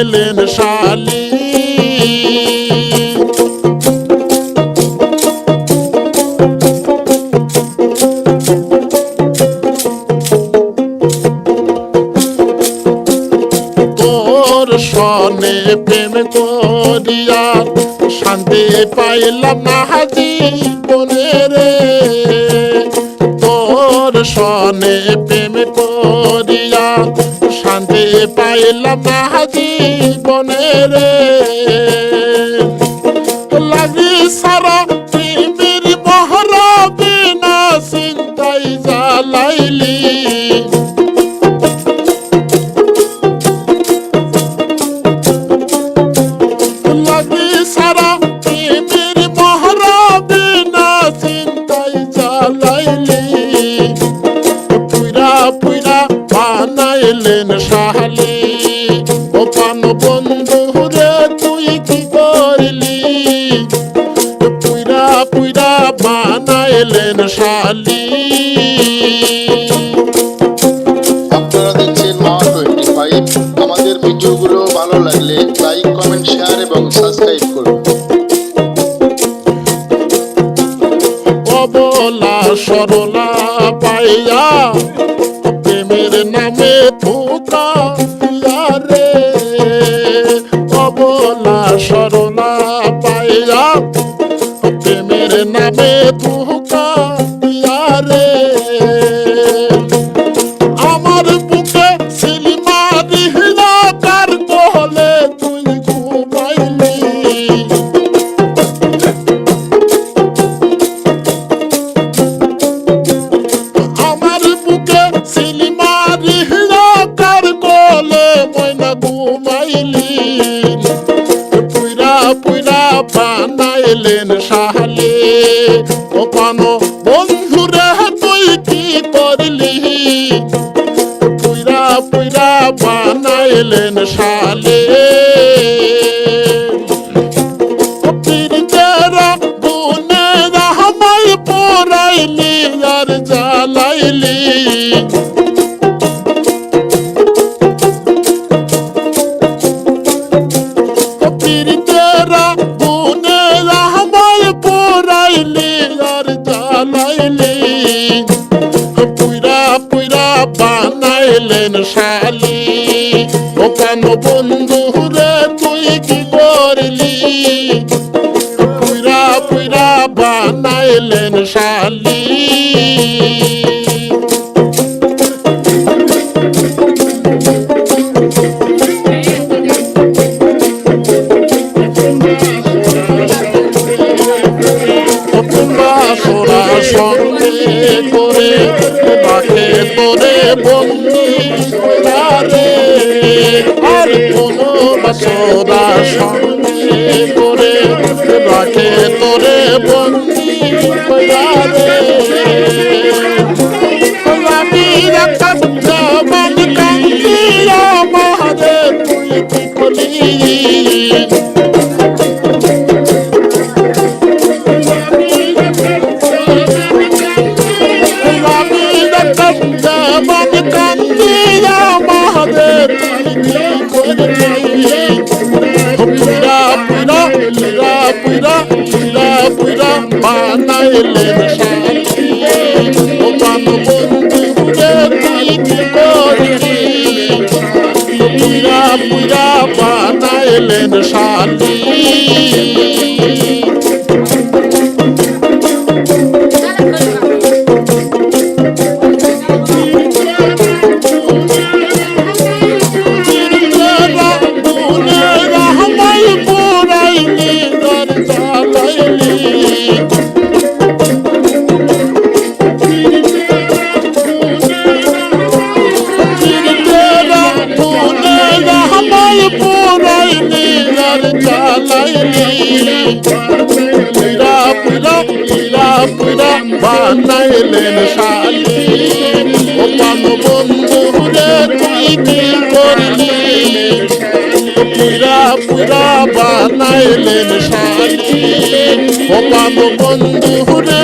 বানাইলেন শালি। তোর সনে প্রেম করিয়া শান্তি পাইলাম না জীবনে রে। তোর সনে প্রেম করিয়া শান্তি পাইলাম না জীবনে রে। লাগি সারা প্রেমের মহরা বিনা চিন্তাই জ্বালাইলি। লাগি সারা প্রেমের মহরা বিনা চিন্তাই জ্বালাইলি। পুইরা পুইরা বানাইলেন শালি। ও পান বন্ধু রে তুই কি করলি? পুইরা পুইরা বানাইলেন শালি। আপনারা দেখছেন মা25। আমাদের ভিডিওগুলো ভালো লাগলে লাইক, কমেন্ট, শেয়ার এবং সাবস্ক্রাইব করুন। অবলা সরলা পাইয়া প্রেমের নামে ধোঁকা দিয়া রে। অবলা সরলা পাইয়া প্রেমের নামে ধোঁকা দিয়া রে। আমার বুকে সিলমা দিহলা কার কোলে তুই ঘুমাইলি। আমার বুকে সিলমা দিহলা কার কোলে ময়না ঘুমাইলি। পুইরা পুইরা বানাইলেন শালি। ও পানো বন্ধুরে তুই কি করলি? পুইরা পুইরা বানাইলেন শালি। পীরতেরা গুনে রহমায় পোড়াইলি আর জ্বালাইলি। পীরতেরা গুনে রহমায় পোড়াইলি আর জ্বালাইলি। পুইরা পুইরা বানাইলেন শালি। ও কেন বন্ধু রে তুই কি করলি? পুইরা পুইরা বানাইলেন শালি। সোরা সঙ্গে করে রাখে তোরে বন্দি রে। আর কোনো বাসরা সঙ্গে করে রাখে তোরে বন্দি রে। আমি রাখাত জবান কান্দিয়া মহারে তুই কি করলি? জবান কান্দিয়া মহারে তুই কি করলি? পুইরা পুইরা পুইরা পুইরা পুইরা পুইরা বানাইলেন শালি। ও পান বন্ধু রে তুই কি করলি? পুইরা পুইরা বানাইলেন শালি। বানাইলেন শালি। ও পান বন্ধু রে তুই কি করলি? পুইরা পুইরা বানাইলেন শালি। ও পান বন্ধু রে